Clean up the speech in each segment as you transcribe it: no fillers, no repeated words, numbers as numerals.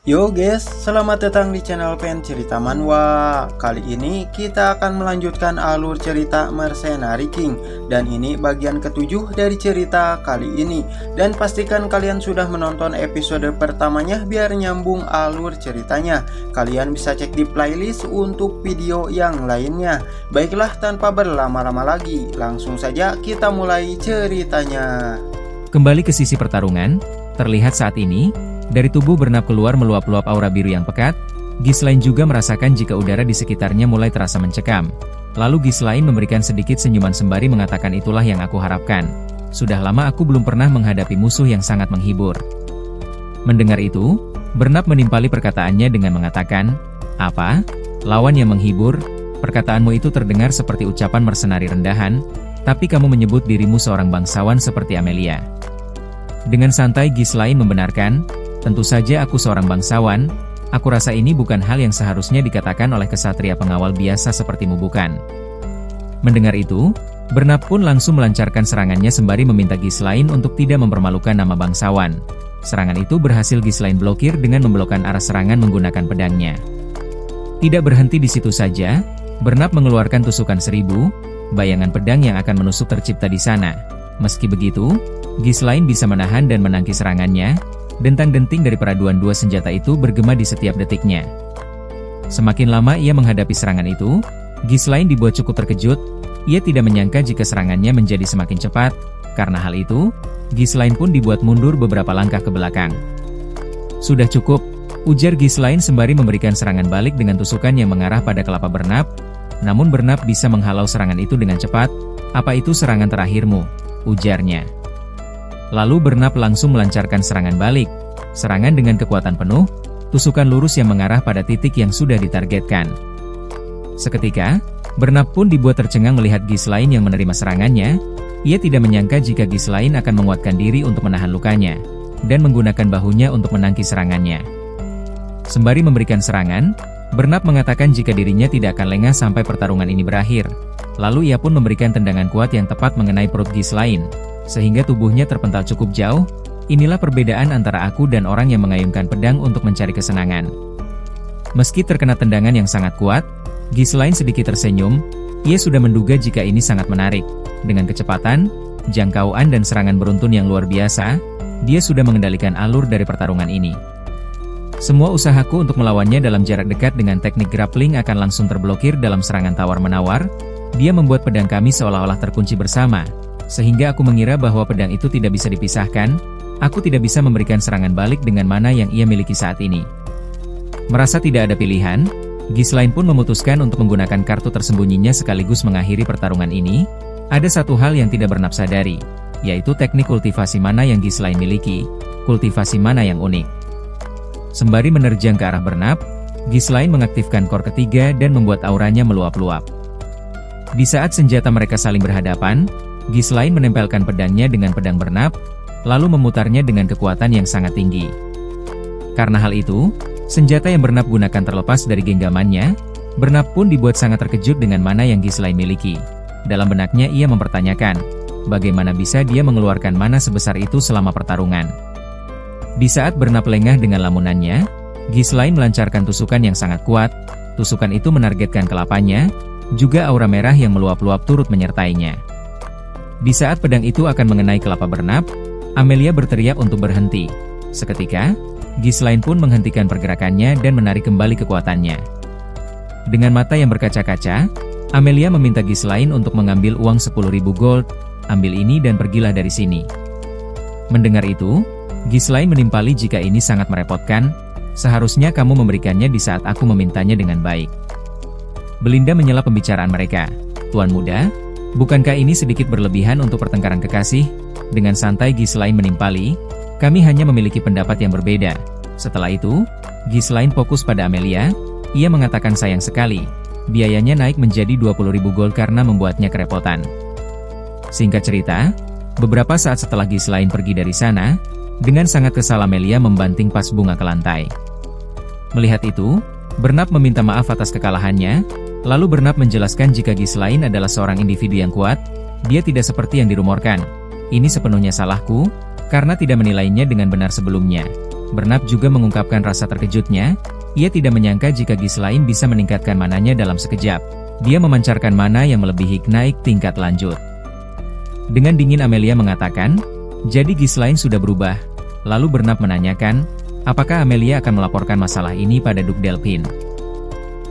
Yo guys, selamat datang di channel Pen Cerita Manhwa. Kali ini kita akan melanjutkan alur cerita Mercenary King. Dan ini bagian ketujuh dari cerita kali ini. Dan pastikan kalian sudah menonton episode pertamanya biar nyambung alur ceritanya. Kalian bisa cek di playlist untuk video yang lainnya. Baiklah, tanpa berlama-lama lagi, langsung saja kita mulai ceritanya. Kembali ke sisi pertarungan, terlihat saat ini dari tubuh Bernard keluar meluap-luap aura biru yang pekat. Ghislaine juga merasakan jika udara di sekitarnya mulai terasa mencekam. Lalu Ghislaine memberikan sedikit senyuman sembari mengatakan, itulah yang aku harapkan. Sudah lama aku belum pernah menghadapi musuh yang sangat menghibur. Mendengar itu, Bernard menimpali perkataannya dengan mengatakan, apa? Lawan yang menghibur? Perkataanmu itu terdengar seperti ucapan mersenari rendahan, tapi kamu menyebut dirimu seorang bangsawan seperti Amelia. Dengan santai Ghislaine membenarkan, tentu saja aku seorang bangsawan. Aku rasa ini bukan hal yang seharusnya dikatakan oleh kesatria pengawal biasa sepertimu, bukan? Mendengar itu, Bernard pun langsung melancarkan serangannya sembari meminta Ghislaine untuk tidak mempermalukan nama bangsawan. Serangan itu berhasil Ghislaine blokir dengan memblokkan arah serangan menggunakan pedangnya. Tidak berhenti di situ saja, Bernard mengeluarkan tusukan 1000, bayangan pedang yang akan menusuk tercipta di sana. Meski begitu, Ghislaine bisa menahan dan menangkis serangannya. Dentang-denting dari peraduan dua senjata itu bergema di setiap detiknya. Semakin lama ia menghadapi serangan itu, Ghislaine dibuat cukup terkejut. Ia tidak menyangka jika serangannya menjadi semakin cepat. Karena hal itu, Ghislaine pun dibuat mundur beberapa langkah ke belakang. Sudah cukup, ujar Ghislaine sembari memberikan serangan balik dengan tusukan yang mengarah pada kelapa Bernard. Namun Bernard bisa menghalau serangan itu dengan cepat. Apa itu serangan terakhirmu? Ujarnya. Lalu Bernard langsung melancarkan serangan balik. Serangan dengan kekuatan penuh, tusukan lurus yang mengarah pada titik yang sudah ditargetkan. Seketika, Bernard pun dibuat tercengang melihat Ghislaine yang menerima serangannya. Ia tidak menyangka jika Ghislaine akan menguatkan diri untuk menahan lukanya, dan menggunakan bahunya untuk menangkis serangannya. Sembari memberikan serangan, Bernard mengatakan jika dirinya tidak akan lengah sampai pertarungan ini berakhir. Lalu ia pun memberikan tendangan kuat yang tepat mengenai perut Ghislaine, sehingga tubuhnya terpental cukup jauh. Inilah perbedaan antara aku dan orang yang mengayunkan pedang untuk mencari kesenangan. Meski terkena tendangan yang sangat kuat, Ghislaine sedikit tersenyum. Ia sudah menduga jika ini sangat menarik. Dengan kecepatan, jangkauan dan serangan beruntun yang luar biasa, dia sudah mengendalikan alur dari pertarungan ini. Semua usahaku untuk melawannya dalam jarak dekat dengan teknik grappling akan langsung terblokir dalam serangan tawar-menawar. Dia membuat pedang kami seolah-olah terkunci bersama, sehingga aku mengira bahwa pedang itu tidak bisa dipisahkan. Aku tidak bisa memberikan serangan balik dengan mana yang ia miliki saat ini. Merasa tidak ada pilihan, Ghislaine pun memutuskan untuk menggunakan kartu tersembunyinya sekaligus mengakhiri pertarungan ini. Ada satu hal yang tidak Bernard sadari, yaitu teknik kultivasi mana yang Ghislaine miliki, kultivasi mana yang unik. Sembari menerjang ke arah Bernard, Ghislaine mengaktifkan core ketiga dan membuat auranya meluap-luap. Di saat senjata mereka saling berhadapan, Ghislaine menempelkan pedangnya dengan pedang Bernard, lalu memutarnya dengan kekuatan yang sangat tinggi. Karena hal itu, senjata yang Bernard gunakan terlepas dari genggamannya. Bernard pun dibuat sangat terkejut dengan mana yang Ghislaine miliki. Dalam benaknya ia mempertanyakan, bagaimana bisa dia mengeluarkan mana sebesar itu selama pertarungan. Di saat Bernard lengah dengan lamunannya, Ghislaine melancarkan tusukan yang sangat kuat. Tusukan itu menargetkan kelapanya, juga aura merah yang meluap-luap turut menyertainya. Di saat pedang itu akan mengenai kelapa Bernard, Amelia berteriak untuk berhenti. Seketika, Ghislaine pun menghentikan pergerakannya dan menarik kembali kekuatannya. Dengan mata yang berkaca-kaca, Amelia meminta Ghislaine untuk mengambil uang 10.000 gold. Ambil ini dan pergilah dari sini. Mendengar itu, Ghislaine menimpali jika ini sangat merepotkan. Seharusnya kamu memberikannya di saat aku memintanya dengan baik. Belinda menyela pembicaraan mereka. Tuan muda, bukankah ini sedikit berlebihan untuk pertengkaran kekasih? Dengan santai Ghislaine menimpali, kami hanya memiliki pendapat yang berbeda. Setelah itu, Ghislaine fokus pada Amelia. Ia mengatakan sayang sekali, biayanya naik menjadi 20.000 gold karena membuatnya kerepotan. Singkat cerita, beberapa saat setelah Ghislaine pergi dari sana, dengan sangat kesal Amelia membanting vas bunga ke lantai. Melihat itu, Bernard meminta maaf atas kekalahannya. Lalu Bernard menjelaskan jika Ghislaine adalah seorang individu yang kuat. Dia tidak seperti yang dirumorkan. Ini sepenuhnya salahku, karena tidak menilainya dengan benar sebelumnya. Bernard juga mengungkapkan rasa terkejutnya. Ia tidak menyangka jika Ghislaine bisa meningkatkan mananya dalam sekejap. Dia memancarkan mana yang melebihi naik tingkat lanjut. Dengan dingin Amelia mengatakan, jadi Ghislaine sudah berubah. Lalu Bernard menanyakan, apakah Amelia akan melaporkan masalah ini pada Duke Delphine.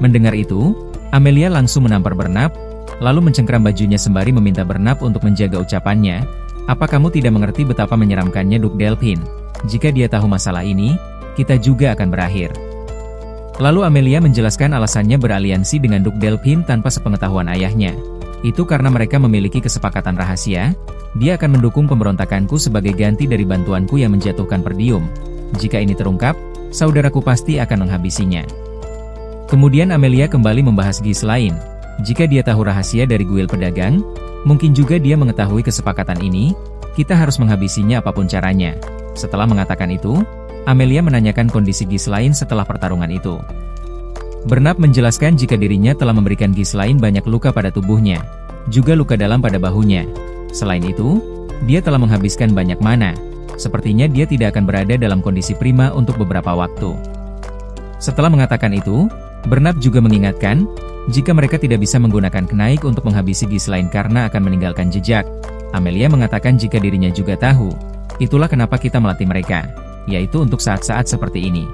Mendengar itu, Amelia langsung menampar Bernard, lalu mencengkeram bajunya sembari meminta Bernard untuk menjaga ucapannya. Apa kamu tidak mengerti betapa menyeramkannya Duke Delphine? Jika dia tahu masalah ini, kita juga akan berakhir. Lalu Amelia menjelaskan alasannya beraliansi dengan Duke Delphine tanpa sepengetahuan ayahnya. Itu karena mereka memiliki kesepakatan rahasia. Dia akan mendukung pemberontakanku sebagai ganti dari bantuanku yang menjatuhkan Perdium. Jika ini terungkap, saudaraku pasti akan menghabisinya. Kemudian Amelia kembali membahas Ghislaine. Jika dia tahu rahasia dari guil pedagang, mungkin juga dia mengetahui kesepakatan ini. Kita harus menghabisinya apapun caranya. Setelah mengatakan itu, Amelia menanyakan kondisi Ghislaine setelah pertarungan itu. Bernard menjelaskan jika dirinya telah memberikan Ghislaine banyak luka pada tubuhnya, juga luka dalam pada bahunya. Selain itu, dia telah menghabiskan banyak mana. Sepertinya dia tidak akan berada dalam kondisi prima untuk beberapa waktu. Setelah mengatakan itu, Bernard juga mengingatkan, jika mereka tidak bisa menggunakan kenaik untuk menghabisi Ghislaine karena akan meninggalkan jejak. Amelia mengatakan jika dirinya juga tahu. Itulah kenapa kita melatih mereka, yaitu untuk saat-saat seperti ini.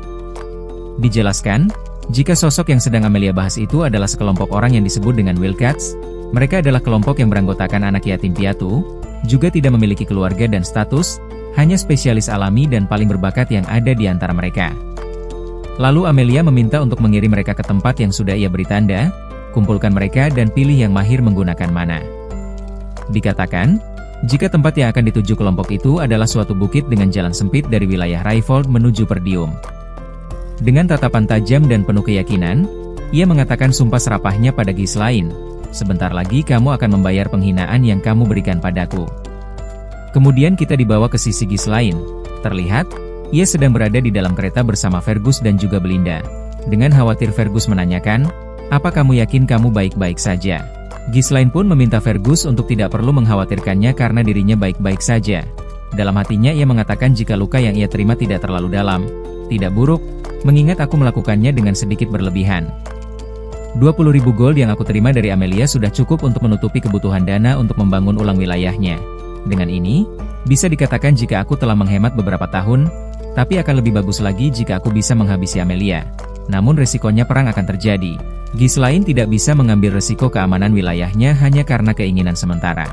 Dijelaskan, jika sosok yang sedang Amelia bahas itu adalah sekelompok orang yang disebut dengan Wildcats, mereka adalah kelompok yang beranggotakan anak yatim piatu, juga tidak memiliki keluarga dan status, hanya spesialis alami dan paling berbakat yang ada di antara mereka. Lalu Amelia meminta untuk mengirim mereka ke tempat yang sudah ia beri tanda, kumpulkan mereka dan pilih yang mahir menggunakan mana. Dikatakan, jika tempat yang akan dituju kelompok itu adalah suatu bukit dengan jalan sempit dari wilayah Rayfold menuju Perdium. Dengan tatapan tajam dan penuh keyakinan, ia mengatakan sumpah serapahnya pada Ghislaine, sebentar lagi kamu akan membayar penghinaan yang kamu berikan padaku. Kemudian kita dibawa ke sisi Ghislaine. Terlihat, ia sedang berada di dalam kereta bersama Fergus dan juga Belinda. Dengan khawatir Fergus menanyakan, apa kamu yakin kamu baik-baik saja? Ghislaine pun meminta Fergus untuk tidak perlu mengkhawatirkannya karena dirinya baik-baik saja. Dalam hatinya ia mengatakan jika luka yang ia terima tidak terlalu dalam, tidak buruk, mengingat aku melakukannya dengan sedikit berlebihan. 20.000 gold yang aku terima dari Amelia sudah cukup untuk menutupi kebutuhan dana untuk membangun ulang wilayahnya. Dengan ini, bisa dikatakan jika aku telah menghemat beberapa tahun, tapi akan lebih bagus lagi jika aku bisa menghabisi Amelia. Namun resikonya perang akan terjadi. Ghislaine tidak bisa mengambil resiko keamanan wilayahnya hanya karena keinginan sementara.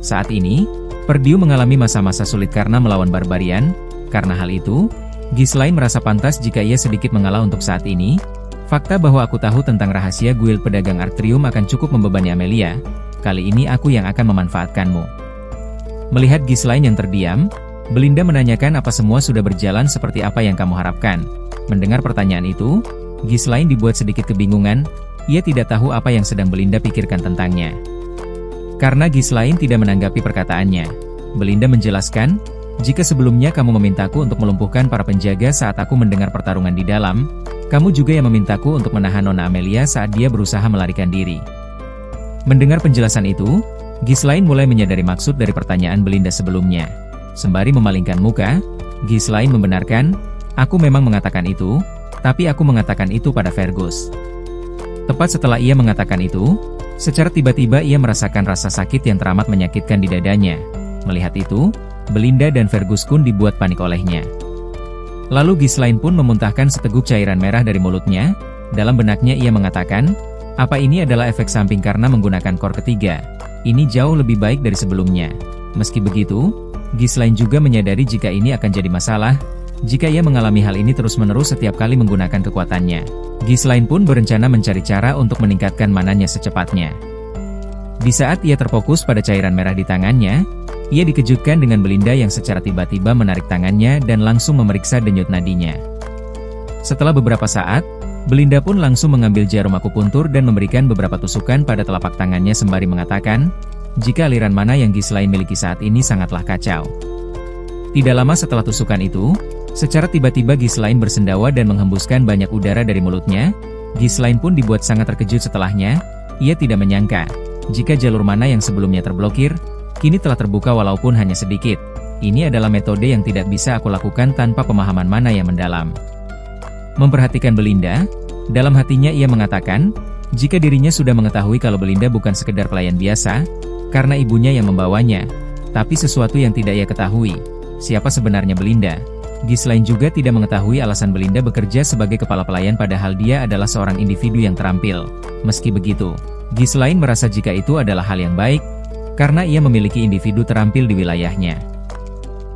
Saat ini, Perdium mengalami masa-masa sulit karena melawan barbarian. Karena hal itu, Ghislaine merasa pantas jika ia sedikit mengalah untuk saat ini. Fakta bahwa aku tahu tentang rahasia guild pedagang Artrium akan cukup membebani Amelia. Kali ini aku yang akan memanfaatkanmu. Melihat Ghislaine yang terdiam, Belinda menanyakan apa semua sudah berjalan seperti apa yang kamu harapkan. Mendengar pertanyaan itu, Ghislaine dibuat sedikit kebingungan. Ia tidak tahu apa yang sedang Belinda pikirkan tentangnya. Karena Ghislaine tidak menanggapi perkataannya, Belinda menjelaskan, jika sebelumnya kamu memintaku untuk melumpuhkan para penjaga saat aku mendengar pertarungan di dalam, kamu juga yang memintaku untuk menahan Nona Amelia saat dia berusaha melarikan diri. Mendengar penjelasan itu, Ghislaine mulai menyadari maksud dari pertanyaan Belinda sebelumnya. Sembari memalingkan muka, Ghislaine membenarkan, aku memang mengatakan itu, tapi aku mengatakan itu pada Fergus. Tepat setelah ia mengatakan itu, secara tiba-tiba ia merasakan rasa sakit yang teramat menyakitkan di dadanya. Melihat itu, Belinda dan Fergus pun dibuat panik olehnya. Lalu Ghislaine pun memuntahkan seteguk cairan merah dari mulutnya. Dalam benaknya ia mengatakan, apa ini adalah efek samping karena menggunakan kor ketiga? Ini jauh lebih baik dari sebelumnya. Meski begitu, Ghislaine juga menyadari jika ini akan jadi masalah, jika ia mengalami hal ini terus-menerus setiap kali menggunakan kekuatannya. Ghislaine pun berencana mencari cara untuk meningkatkan mananya secepatnya. Di saat ia terfokus pada cairan merah di tangannya, ia dikejutkan dengan Belinda yang secara tiba-tiba menarik tangannya dan langsung memeriksa denyut nadinya. Setelah beberapa saat, Belinda pun langsung mengambil jarum akupuntur dan memberikan beberapa tusukan pada telapak tangannya sembari mengatakan, jika aliran mana yang Ghislaine miliki saat ini sangatlah kacau. Tidak lama setelah tusukan itu, secara tiba-tiba Ghislaine bersendawa dan menghembuskan banyak udara dari mulutnya. Ghislaine pun dibuat sangat terkejut setelahnya. Ia tidak menyangka, jika jalur mana yang sebelumnya terblokir, kini telah terbuka walaupun hanya sedikit. Ini adalah metode yang tidak bisa aku lakukan tanpa pemahaman mana yang mendalam. Memperhatikan Belinda, dalam hatinya ia mengatakan, jika dirinya sudah mengetahui kalau Belinda bukan sekedar pelayan biasa, karena ibunya yang membawanya, tapi sesuatu yang tidak ia ketahui, siapa sebenarnya Belinda. Ghislaine juga tidak mengetahui alasan Belinda bekerja sebagai kepala pelayan padahal dia adalah seorang individu yang terampil. Meski begitu, Ghislaine merasa jika itu adalah hal yang baik, karena ia memiliki individu terampil di wilayahnya.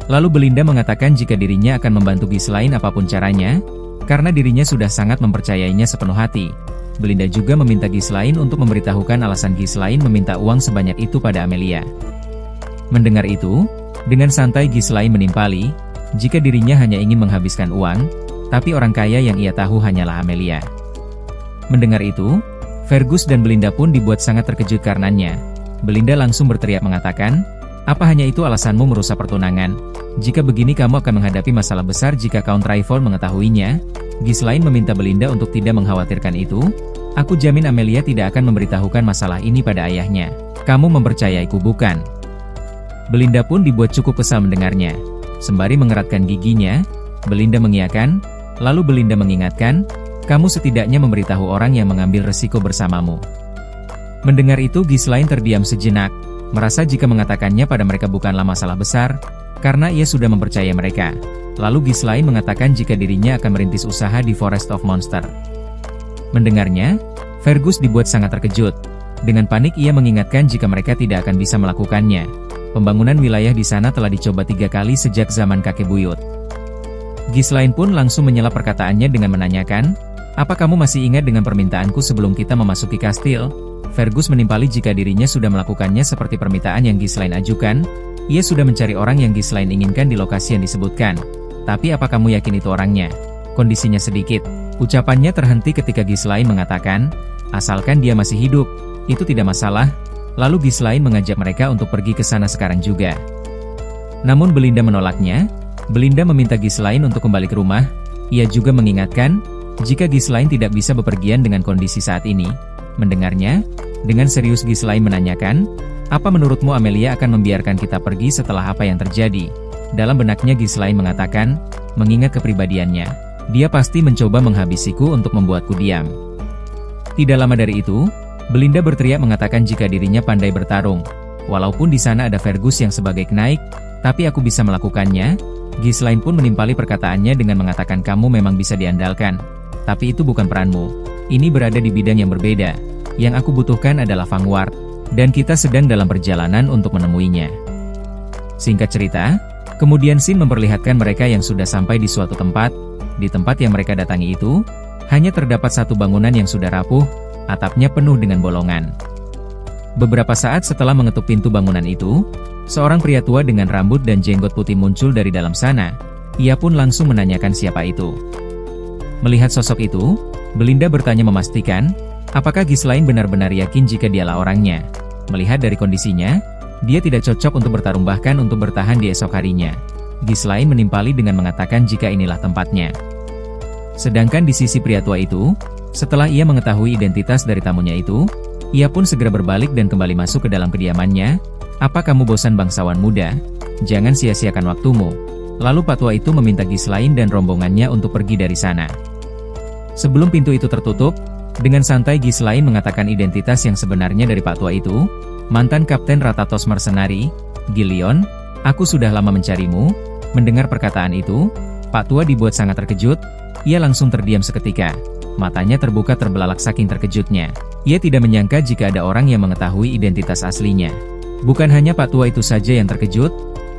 Lalu Belinda mengatakan jika dirinya akan membantu Ghislaine apapun caranya, karena dirinya sudah sangat mempercayainya sepenuh hati. Belinda juga meminta Ghislaine untuk memberitahukan alasan Ghislaine meminta uang sebanyak itu pada Amelia. Mendengar itu, dengan santai Ghislaine menimpali, jika dirinya hanya ingin menghabiskan uang, tapi orang kaya yang ia tahu hanyalah Amelia. Mendengar itu, Fergus dan Belinda pun dibuat sangat terkejut karenanya. Belinda langsung berteriak mengatakan, "Apa hanya itu alasanmu merusak pertunangan? Jika begini kamu akan menghadapi masalah besar jika Count Rayford mengetahuinya." Ghislaine meminta Belinda untuk tidak mengkhawatirkan itu. "Aku jamin Amelia tidak akan memberitahukan masalah ini pada ayahnya. Kamu mempercayaiku bukan?" Belinda pun dibuat cukup kesal mendengarnya. Sembari mengeratkan giginya, Belinda mengiyakan, lalu Belinda mengingatkan, "Kamu setidaknya memberitahu orang yang mengambil resiko bersamamu." Mendengar itu Ghislaine terdiam sejenak, merasa jika mengatakannya pada mereka bukanlah masalah besar, karena ia sudah mempercayai mereka. Lalu Ghislaine mengatakan jika dirinya akan merintis usaha di Forest of Monster. Mendengarnya, Fergus dibuat sangat terkejut. Dengan panik ia mengingatkan jika mereka tidak akan bisa melakukannya. Pembangunan wilayah di sana telah dicoba 3 kali sejak zaman kakek buyut. Ghislaine pun langsung menyela perkataannya dengan menanyakan, "Apa kamu masih ingat dengan permintaanku sebelum kita memasuki kastil?" Fergus menimpali jika dirinya sudah melakukannya seperti permintaan yang Ghislaine ajukan. Ia sudah mencari orang yang Ghislaine inginkan di lokasi yang disebutkan. "Tapi apa kamu yakin itu orangnya? Kondisinya sedikit." Ucapannya terhenti ketika Ghislaine mengatakan, "Asalkan dia masih hidup, itu tidak masalah." Lalu Ghislaine mengajak mereka untuk pergi ke sana sekarang juga. Namun Belinda menolaknya. Belinda meminta Ghislaine untuk kembali ke rumah. Ia juga mengingatkan, jika Ghislaine tidak bisa bepergian dengan kondisi saat ini. Mendengarnya, dengan serius Ghislaine menanyakan, "Apa menurutmu Amelia akan membiarkan kita pergi setelah apa yang terjadi?" Dalam benaknya Ghislaine mengatakan, mengingat kepribadiannya, "Dia pasti mencoba menghabisiku untuk membuatku diam." Tidak lama dari itu, Belinda berteriak mengatakan jika dirinya pandai bertarung. "Walaupun di sana ada Fergus yang sebagai knight, tapi aku bisa melakukannya." Ghislaine pun menimpali perkataannya dengan mengatakan, "Kamu memang bisa diandalkan, tapi itu bukan peranmu. Ini berada di bidang yang berbeda. Yang aku butuhkan adalah Vanguard, dan kita sedang dalam perjalanan untuk menemuinya." Singkat cerita, kemudian Sin memperlihatkan mereka yang sudah sampai di suatu tempat. Di tempat yang mereka datangi itu, hanya terdapat satu bangunan yang sudah rapuh, atapnya penuh dengan bolongan. Beberapa saat setelah mengetuk pintu bangunan itu, seorang pria tua dengan rambut dan jenggot putih muncul dari dalam sana. Ia pun langsung menanyakan siapa itu. Melihat sosok itu, Belinda bertanya memastikan, apakah Ghislaine benar-benar yakin jika dialah orangnya. Melihat dari kondisinya, dia tidak cocok untuk bertarung bahkan untuk bertahan di esok harinya. Ghislaine menimpali dengan mengatakan jika inilah tempatnya. Sedangkan di sisi pria tua itu, setelah ia mengetahui identitas dari tamunya itu, ia pun segera berbalik dan kembali masuk ke dalam kediamannya. "Apa kamu bosan bangsawan muda? Jangan sia-siakan waktumu." Lalu Pak Tua itu meminta Ghislaine dan rombongannya untuk pergi dari sana. Sebelum pintu itu tertutup, dengan santai Ghislaine mengatakan identitas yang sebenarnya dari Pak Tua itu, "Mantan Kapten Ratatos Mercenary, Gillion, aku sudah lama mencarimu." Mendengar perkataan itu, Pak Tua dibuat sangat terkejut. Ia langsung terdiam seketika. Matanya terbuka terbelalak saking terkejutnya. Ia tidak menyangka jika ada orang yang mengetahui identitas aslinya. Bukan hanya Pak Tua itu saja yang terkejut,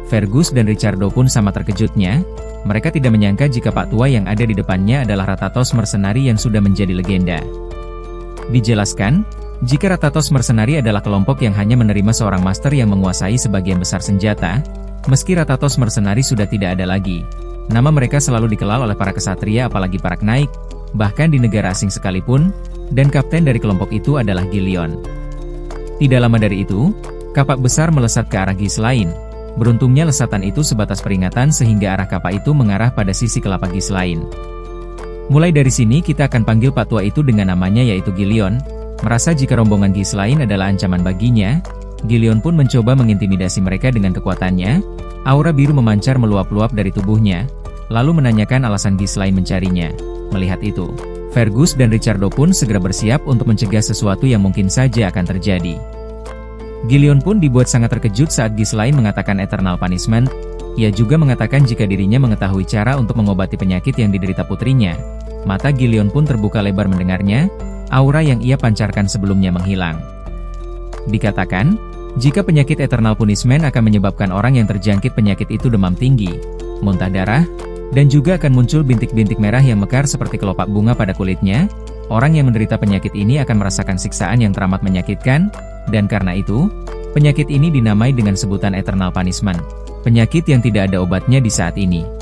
Fergus dan Richardo pun sama terkejutnya. Mereka tidak menyangka jika Pak Tua yang ada di depannya adalah Ratatos Mercenary yang sudah menjadi legenda. Dijelaskan, jika Ratatos Mercenary adalah kelompok yang hanya menerima seorang master yang menguasai sebagian besar senjata, meski Ratatos Mercenary sudah tidak ada lagi. Nama mereka selalu dikenal oleh para kesatria apalagi para knight, bahkan di negara asing sekalipun, dan kapten dari kelompok itu adalah Gillion. Tidak lama dari itu, kapak besar melesat ke arah Ghislaine. Beruntungnya lesatan itu sebatas peringatan sehingga arah kapak itu mengarah pada sisi kelapa Ghislaine. Mulai dari sini kita akan panggil Pak Tua itu dengan namanya yaitu Gillion. Merasa jika rombongan Ghislaine adalah ancaman baginya, Gillion pun mencoba mengintimidasi mereka dengan kekuatannya. Aura biru memancar meluap-luap dari tubuhnya, lalu menanyakan alasan Ghislaine mencarinya. Melihat itu, Fergus dan Riccardo pun segera bersiap untuk mencegah sesuatu yang mungkin saja akan terjadi. Gillion pun dibuat sangat terkejut saat Ghislaine mengatakan eternal punishment. Ia juga mengatakan jika dirinya mengetahui cara untuk mengobati penyakit yang diderita putrinya. Mata Gillion pun terbuka lebar mendengarnya, aura yang ia pancarkan sebelumnya menghilang. Dikatakan, jika penyakit eternal punishment akan menyebabkan orang yang terjangkit penyakit itu demam tinggi, muntah darah, dan juga akan muncul bintik-bintik merah yang mekar seperti kelopak bunga pada kulitnya. Orang yang menderita penyakit ini akan merasakan siksaan yang teramat menyakitkan, dan karena itu, penyakit ini dinamai dengan sebutan eternal punishment, penyakit yang tidak ada obatnya di saat ini.